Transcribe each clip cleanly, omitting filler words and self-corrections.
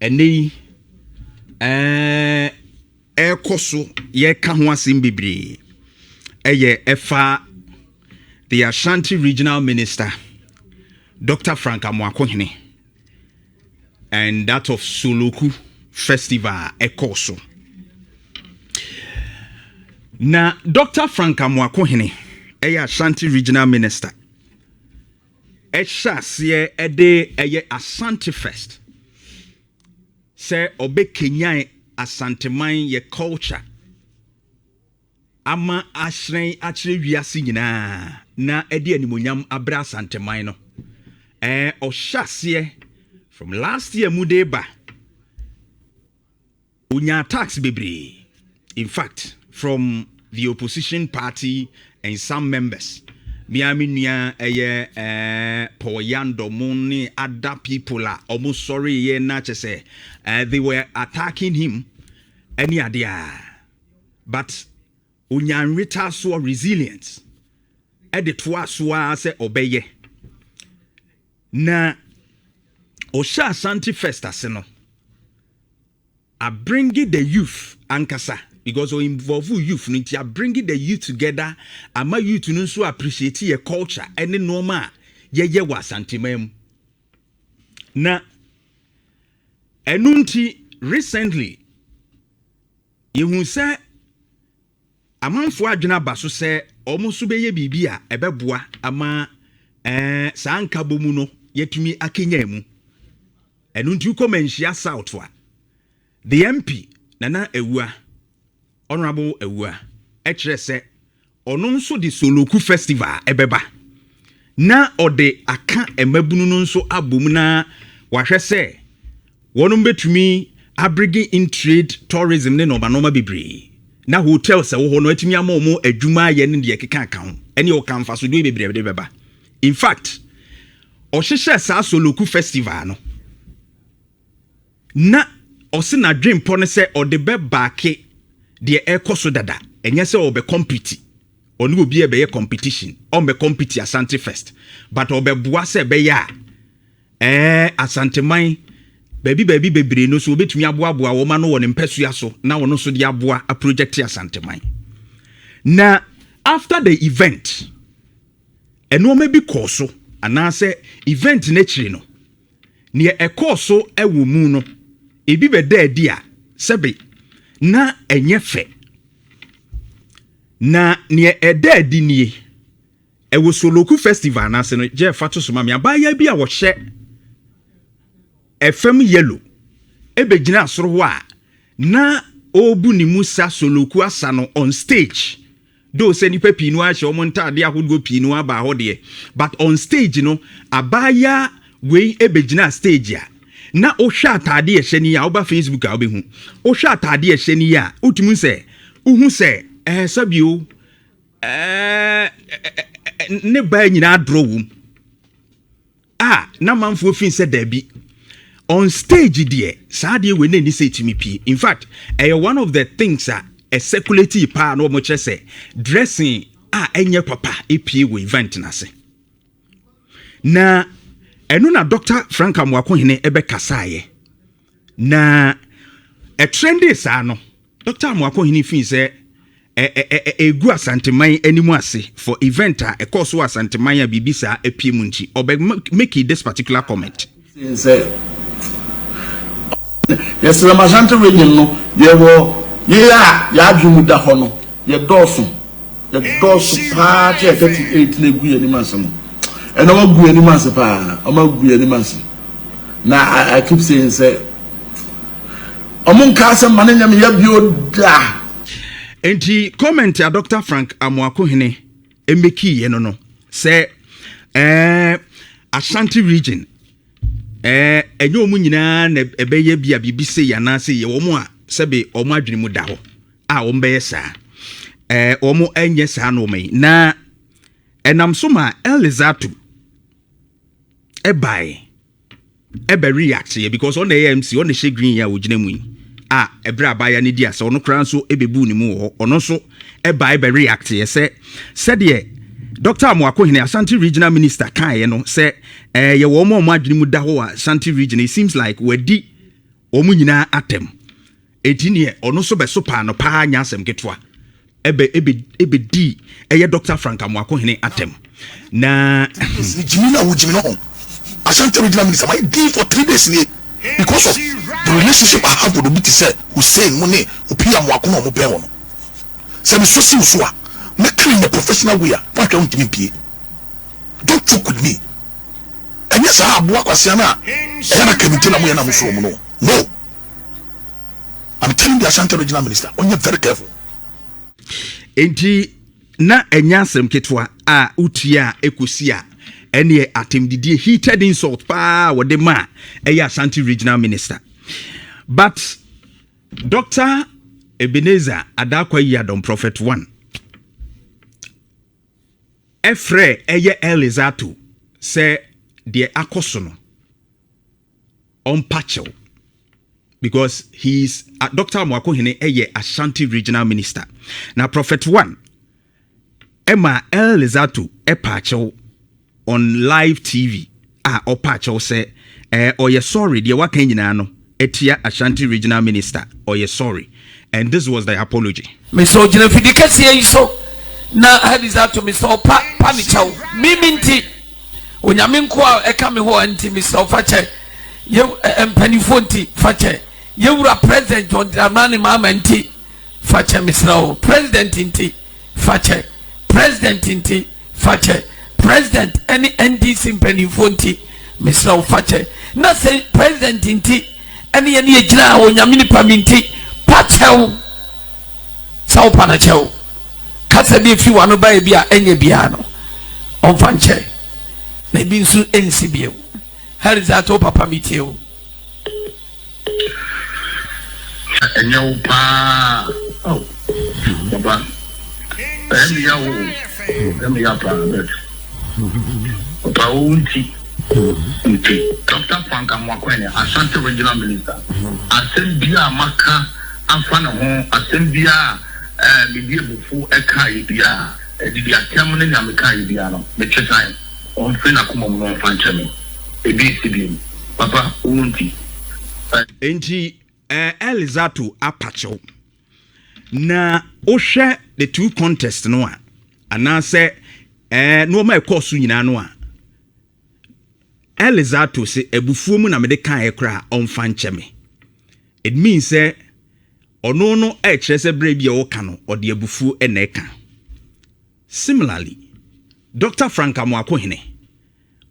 eni ekoso ye ka ho asem bebre eye efa the Ashanti Regional Minister Dr. Frank Amoakohene and that of Soloku Festival ekoso. Na Dr. Frank Amoakohene eye Ashanti Regional Minister Eshasiye ede eye Ashanti Fest se obe Kenyan Asanteman ye culture ama ashren achire wiase nyina na ede animonyam abra Asanteman no oshasiye from last year mudeba unya tax bebre. In fact, from the opposition party and some members Miami nia Poyando Moni other people are almost sorry ye na say they were attacking him any idea. But unyanrita so resilience editwa so se obeye na Osha Ashanti Fest aseno I bring the youth ankasa because we involve youth I bring the youth together and my youth no so appreciate your culture and the normal ye wa Asanteman na enunti recently you say amanfo adwena baso se omuso beye bibia ebeboa ama sanka bomu no yetumi akenya mu enunti ukomenhia southwa the MP Nana Ewua Honorable Ewua ekire se ono nso di Soloku Festival ebeba na ode aka emabunu no nso abom na wahwe se wono betumi abrigi in trade tourism ne no banoma bebre na hotel se wo no atumi amomo adwuma ye ne de keka aka ho ene o kamfa so do bebre beba. In fact ohihye sa Soloku Festival no na Osi na dream pone se ode be baake de ekoso dada enye se obe compete oni obi e be ye competition on be compete Asante Fest but obe boa se be ya Asanteman baby bebre no so obetumi aboa wo ma no won mpesua so na wono so de aboa a project Asanteman na after the event eno ma bi koso ana se event na chiri no ne ekoso ewo mu no ebi be dead a sebe na enye fe na ne dead nie ewo Soloku Festival na se no je fato so ma me abaya bi a wo hye FM yellow ebe gina asoro ho a na obu ni musa Soloku asa no on stage do se ni papi no a hye omo ntade ahodo pi no aba ho de but on stage no abaya we ebe gina stage a na ohwa atade ye hye ni ya oba Facebook a obehu ohwa atade ye hye ni ya utumi se uhu se sabio ne ba nyina adrowum na manfo fin se dabi on stage there saade we na ni se timi pi. In fact one of the things a circulate pa no mo kire se dressing enye papa epie we event na se na enu na Dr. Frank Amoakohene ebe kasaye na trendy sa no Dr. Amoakohene fin se egu Asanteman animu ase for event a course Asanteman ya bibisa epie mu nti obe make this particular comment say yes the Ashanti region no ye wo ya adwumu da ho no ye dosu party 38 na egu ye ni masam and I'm going to mass pa. I'm going to mass. Now I keep saying, say, among Casa Manana, you da. And he commented, Dr. Frank Amoakohene, Emeki, no, say, Ashanti region, enyo mu nyina na ebeye bia bibise ya na se ye wo a sebe o ma adwene mu da ho a wo mbeye sa o mo enye sa no mai na enam so ma Elizatu ebe react ye because on the AMC on the she green ya wo gina mu ebra abaya ne dia se ono kran so ebebu ni mu ho ono so ebe react ye se de Dr. Amoakohene Ashanti Regional Minister kan ye no se ye wo mo adwene mu da ho Ashanti region. It seems like we di omu nyina atem etini ono so be so pa no pa nya asem ketwa ebe di eye Dr. Frank Amoakohene atem na Jimina wo Jimina ho Ashanti Regional Minister my deal for 3 days here because of the relationship I have with Obiti say Hussein Mune Opi Amoakohene mo be wono say me so si so a make in a professional way what you want me pie don't joke with me and yes I have work was na yana committee na mo yana mo so mo no I'm telling the Ashanti Regional Minister on you very careful enti na enyasem ketwa a utia ekosia ene atemdidie heated insult pa wode ma Ashanti Regional Minister but Dr. Ebenezer Adakwa Yadom Prophet 1 Efre Elizato se de akosono on patcho because he's Dr. Amoakohene Ashanti Regional Minister. Now Prophet 1 Emma Elizato patcho on live TV or patcho say or you sorry dear waka nyina no etia Ashanti Regional Minister or you sorry and this was the apology. Me so jina fidikasi ya iso na Elizato me so pa ni chao mimi nti onyame nko eka me ho anti me so fache ye empanifo nti fache ye wura president John Dramani mama nti fache me so president nti fache president nti fache president any NDC empanifo nti me so fache na say president nti any ye jina onyame ni pa mi nti pachew saw panachew kasa bi fi wano ba bia enye bia no onfanche na bi nsu ensi bia how is that papa mitio enyo pa oh baba emi ya pa bet papa unti Dr. Frank Amoakohene Ashanti Regional Minister asembia maka afana ho asembia media bufu eka ibia didi atem ne nyameka ibia no me chesan on fina kuma mu no fanche me ebi papa unti enti Elizato apacho na ohwe the two contest no a anase no ma ekosu nyina no a Elizato se ebufuo mu na me de kan ekra on fanche me it means say ono no kyerese bre bia wo ka no ode abufu na eka similarly Dr. Frank Amoakohene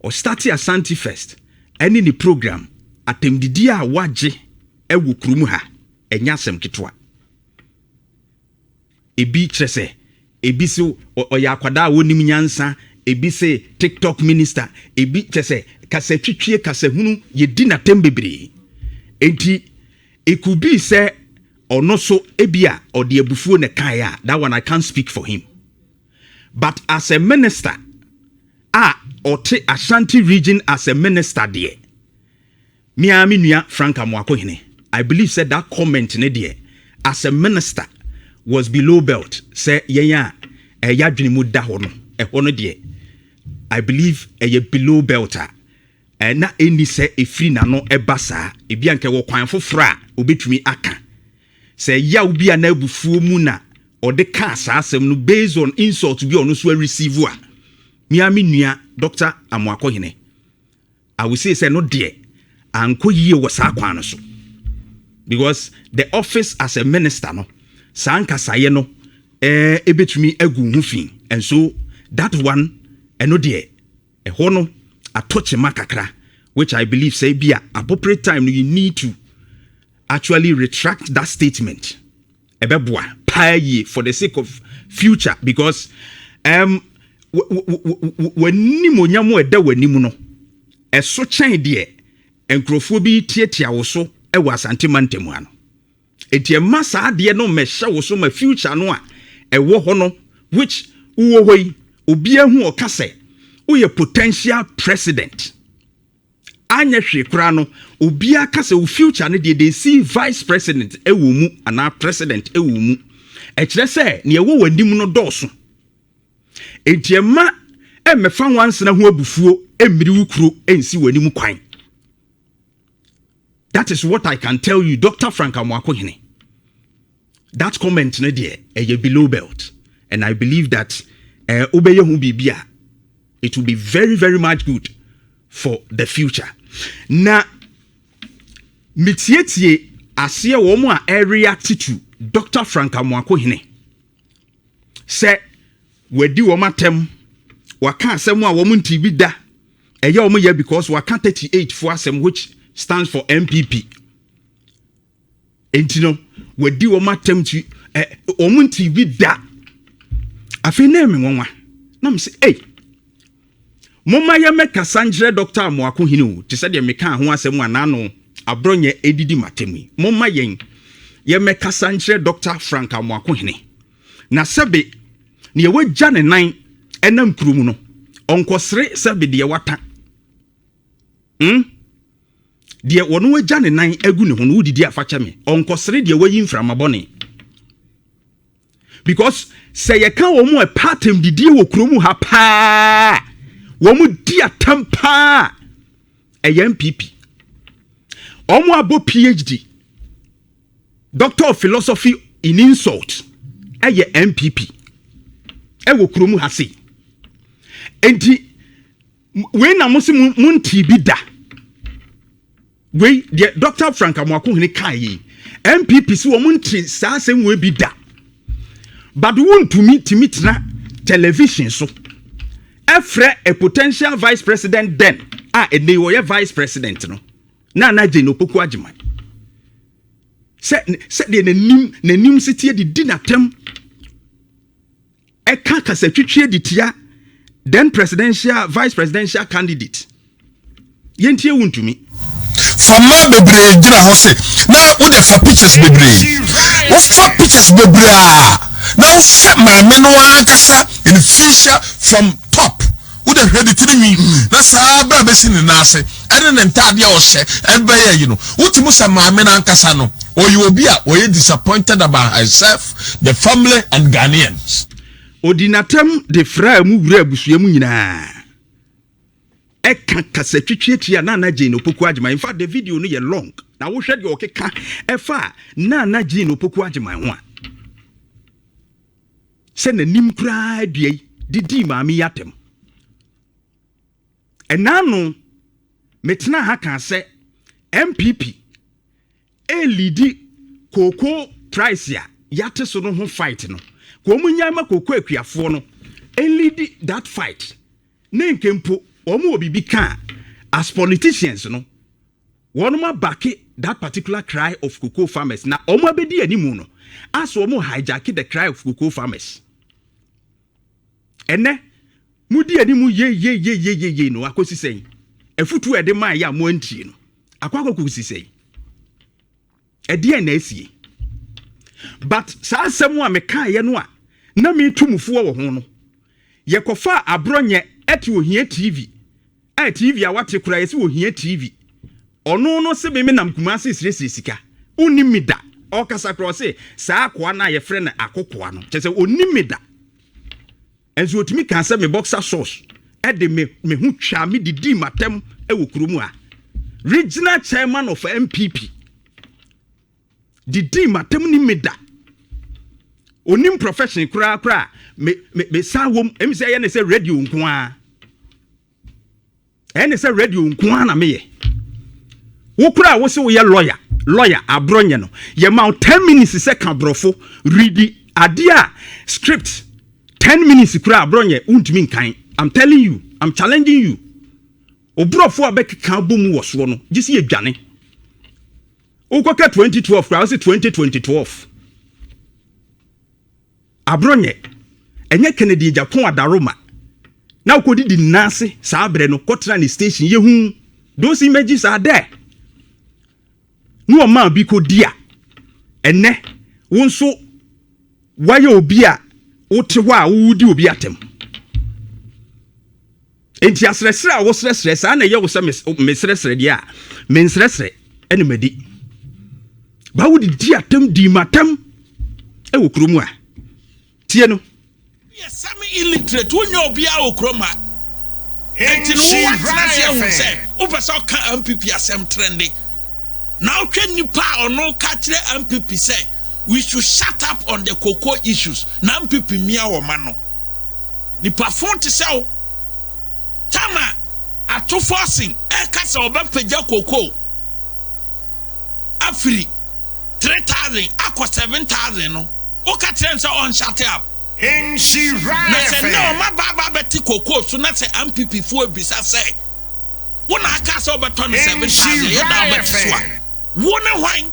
o start Ashanti first any ni program atemdidi a waje ewu kurum ha enyasem ketwa ebi kyerese ebi so oya akwada wonim nyansa ebi se TikTok minister ebi kyerese kasa twitwie kasa hunu yedi na tembebre enti it could be say or no so ebia or the ebufuo ne kaya that one I can't speak for him but as a minister or te Ashanti region as a minister there Miami nua Frank Amoakohene I believe said that comment ne there as a minister was below belt say yenya yadwene mu da ho no no there I believe below belter na eni say efiri na no ebasa ebia nke wo kwan fofora obetumi aka say ya obi ana abufuo mu na ode ka asasem no based on insult bi ono so receive a Miami nua Dr. Amoakohene I will say no there anko yie wo sa kwan no so because the office as a minister no sanka saye no ebetumi agu hu fin and so that one no there ho no atoche makakra which I believe say be appropriate time you need to actually retract that statement ebeboa paye for the sake of future because when monyamo eda wanimu no eso chen de enkrofo bi tietia wo so e wa Asante mantemu ano etie masa ade no mehye wo so ma future no a e wo ho no which wo hoi obi ahu okase uye potential president anya hwe kura no obi akase wo future ne de see vice president ewo mu ana president ewo mu e kire se ne ewo wanim no dɔɔso entiema emefa wanse na ho abufuo emiri wukuro ensi wanim kwan That is what I can tell you, Dr. Frank Amoakohene. That comment no dear, below belt. And I believe that it will be very, very much good for the future. Now, mitietie asia womo a area to Dr. Frank Amoakohene. Say, wedi womatem, waka asem a womo ntibi da. Eya womo ye because waka 38 for asem which stands for MPP. Entino, wedi womatem to womo ntibi da. Afi na me nwanwa. Na me say, hey, Moma ye meka sanjre Dr. Amoakohene o te se de meka ho asem anano abronye edidi matemi. Moma yen ye meka sanjre Dr. Frank Amoakohene. Na sebe ne ye wagya ne nan enam kurum no onkosre sebe de ye wata. De wono wagya ne nan agu ne ho no wudidi afacha me. Onkosre de wayi mframabone. Because say ye kan wo mu e patem didi wo kurum ha pa. Womu dia tampa a MPP. Omu abo PhD. Doctor of Philosophy in Insult. A MPP. Ewo kurumu hasi. Enti we na musi munti bida. We the Dr. Frank Amoakohene kai MPP si wo munti sa asem we bida. But won to meet na television so. Efre a potential vice president then and they were vice president no na Jane Opoku Agyeman said the nim city the dinatem e kan kasa twetwe de tia then presidential vice presidential candidate yentie wuntumi fama bebre gina ho se na wo de fa pictures bebre wo fa pictures bebre now set my menu akasa in feature from top would have heard it to me. That's how I've seen in Nase. I didn't enter the ocean and by you know. What must a man and Casano? Or you will be disappointed about herself, the family, and Ghanaians. Odinatem de fra mu wura busuamu nyina. E kan kasetwetwe na Jane Opoku Agyeman. In fact, the video no ye long. Na wo hwede okeka e fa na Jane Opoku Agyeman ho a. Se na nim kra due didi maami yatem. Enano metena ha kan se MPP lidi koko price ya yate so no ho fight no ko munyama koko akuafo no lidi that fight ne nkempo omo obibi kan as politicians no one ma back that particular cry of cocoa farmers na omo abedi animu no as omo hijack the cry of cocoa farmers ene mudi animu ye no akosi sen efutu ede man ya mo antie no akwakokusi sen ede na asie but sa asemu a meka ye no a na me tumufo wo ho no ye kofa abronye eti ohia TV TV a wate kura ye se ohia TV ono no se me nam kumase sire sika unimida okasa krose sa akwa na ye frɛ na akokoa no kyese onimida enso otimi kan se me boxer sauce ede me hu twa me didi matem ewo kurumu a regional chairman of MPP didi matem ni meda onim profession kura me sa wom emi se ye ne se radio nko a ene se radio nko a na me ye wo kura wo se wo ye lawyer abronye no ye ma 10 minutes se ka brofo read ade a script 10 minutes kura abronye untumi nkan. I'm telling you, I'm challenging you. Obrofo abek kan bom wo so no gisi edwane ukoka 2012 kura se 2012 abronye enye Kennedy Japan adaroma na ukodi di nase sa abre no kotra ni station yehu those images are there no man bi ko dia enne wonso waye obi a wote hɔ a wudi obi atem enti asresre a wo sresre sa na ye wo se mesresre dia mensresre ene madi ba wudi di atem di matem e wo kromu a tie no yes sami illiterate wonyo obi a wo kroma enti no wa trase hu se wo pesa ka MPP asem trending Now can nipa or no kachire MPP say we should shut up on the cocoa issues. Na MPP mia wo mano. Nipa phone to say tama ato forcing e kasa obepeja cocoa. Afri 3,000 akwa 7,000 no. O kachire say on shut up. Nhyira. Na say no ma baba beti cocoa so na say MPP fo bisa say wona akasa obeton 7,000 ye da obetso. Wona hwan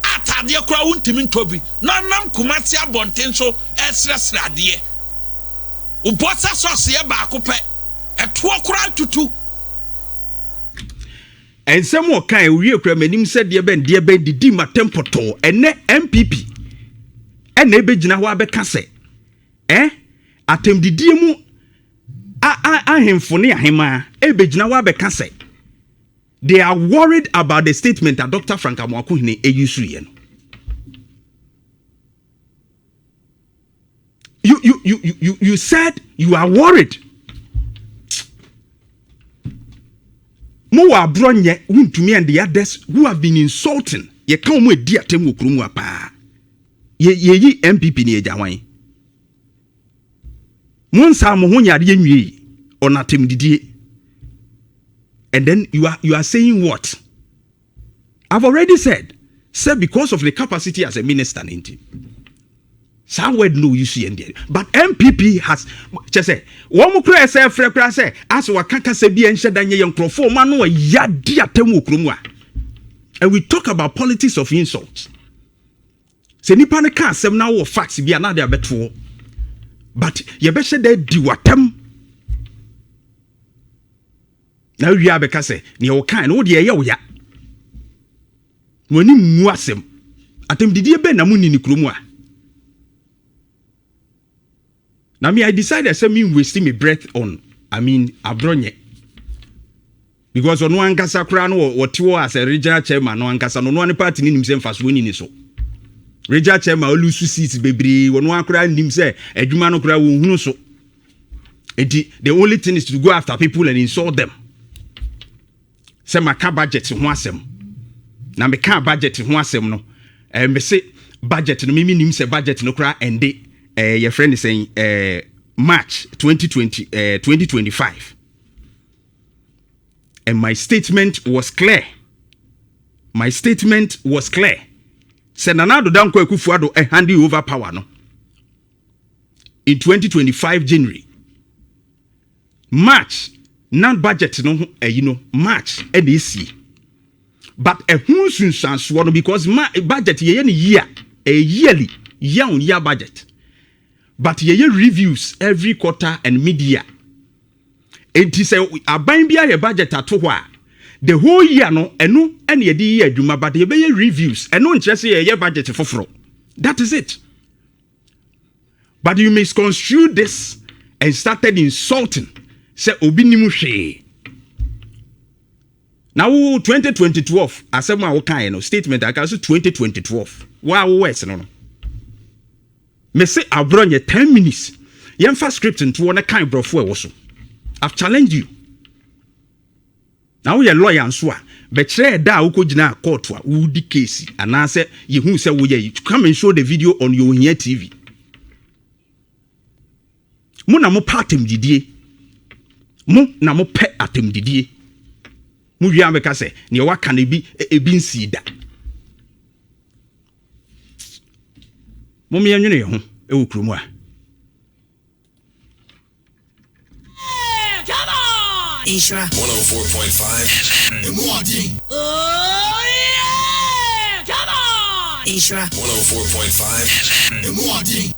atade kura wuntimi ntobi na nam kumasi abonten so esresrade ubosa sose ye ba akopɛ ɛto kura tutu ensem o kan ewie kura manim sɛ de bɛn didi matempoto ene MPP ene ebegyina ho abɛka sɛ atemdidie mu ahemfo ne ahema ebegyina ho abɛka sɛ they are worried about the statement that Dr. Frank Amoakohene used. You said you are worried. Mo wa bronye wuntumi and the others who have been insulting. Ye kan mo edi atem wo krum apa. Ye MPP ni ejawan. Mo nsa mo ho nyade nwie onatem didie. And then you are saying what? I've already said because of the capacity as a minister, some word no you see in there. But MPP has just say one more cry say free say as wakaka se bi enhye danye yenkrofo ma no yadi atemu okromwa. And we talk about politics of insults. Se nipa ne ka asem na wo facts bi na dey abeto. But ye be hye dey di watem. Now you have a case, near kind, oh dear, ya. When you muasem, atem did you ben amuni nikrumwa? Now me, I decided to me wasting my breath on, Abronye. Because on one Gasa crown or what you as a regional chairman, no one Gasa, no one party in himself as winning so. Regional chairman, all lose seats, baby, when one crown himself, a Jumano crown who so. The only thing is to go after people and insult them. Say my car budget ho asem na me car budget ho asem no me say budget no me nim say budget no kra ende your friend is saying March 2025 and my statement was clear say Nanado Danko Akufo-Addo hand you over power no in 2025 January March non budget no March and this year. But a hunsunsan one because my budget ye year a yearly year budget. But ye reviews every quarter and mid-year. It is a bind be a budget at the whole year no and ye year duma but ye be reviews and no interest ye budget for fro. That is it. But you misconstrue this and started insulting. Say obi nimu hwe now 2012 asema wo kan no statement aka so 2012 wa wo wes no me say abronye 10 minutes yemfa script nto wo na kan brofo e wo so I've challenged you now you lawyer nso a be kire da wo kogina court a wo di case ana say ye hu say wo ye come and show the video on your Nhyira TV mo na mo partem didie mo na mo pe atem didie mo wi ameka se ne waka na bi nsida mo me anwene ye ho e wo kromu a Nhyira 104.5 Amoakohene. Oh yeah! Come on! Nhyira 104.5 Amoakohene.